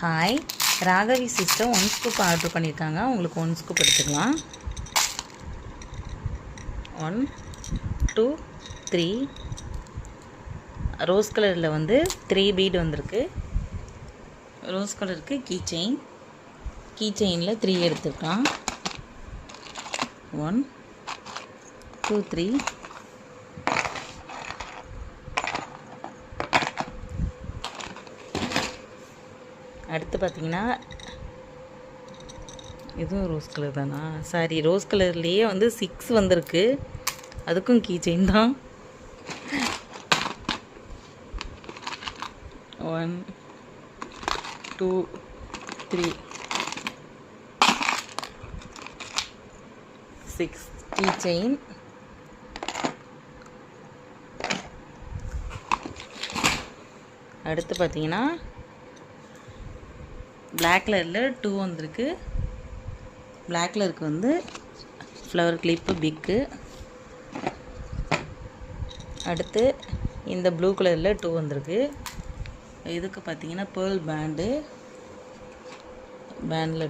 Hi, Raghavi sister 1 scoop order பண்ணியிருக்காங்க. உங்களுக்கு 1 scoop எடுத்துக்கலாம். 1 2 3 ரோஸ் கலரில் வந்து 3 பீட் வந்திருக்கு. ரோஸ் கலருக்கு கீ செயினில் 3 எடுத்துக்கலாம். 1 2 3 அடுத்து பார்த்தீங்கன்னா இதுவும் ரோஸ் கலர் தானா? சாரி, ரோஸ் கலர்லேயே வந்து 6 வந்திருக்கு. அதுக்கும் கீ செயின் தான். 1 2 3 6 கீ செயின். அடுத்து பார்த்தீங்கன்னா பிளாக் கலரில் 2 வந்திருக்கு. பிளாக் கலருக்கு வந்து ஃப்ளவர் கிளிப்பு பிக்கு. அடுத்து இந்த ப்ளூ கலரில் 2 வந்திருக்கு. இதுக்கு பார்த்தீங்கன்னா பேர்ல் பேண்டில்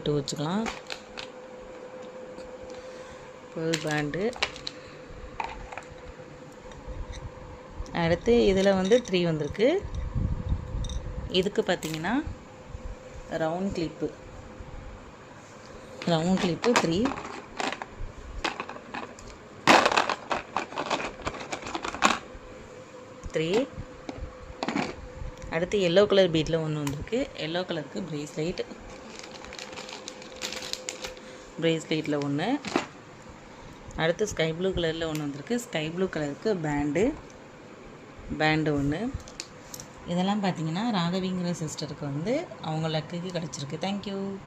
2 வச்சுக்கலாம். Pearl band. அடுத்து இதில் வந்து 3 வந்திருக்கு. இதுக்கு பார்த்தீங்கன்னா ரவுண்ட் கிளிப்பு 3. அடுத்து எல்லோ கலர் பீட்டில் 1 வந்திருக்கு. எல்லோ கலருக்கு ப்ரேஸ்லெட்டில் 1. அடுத்து ஸ்கை ப்ளூ கலரில் 1 வந்திருக்கு. ஸ்கை ப்ளூ கலருக்கு பேண்டு 1. இதெல்லாம் பார்த்தீங்கன்னா ராகவிங்கிற சிஸ்டருக்கு வந்து அவங்க லக்குக்கு கிடச்சிருக்கு. தேங்க்யூ.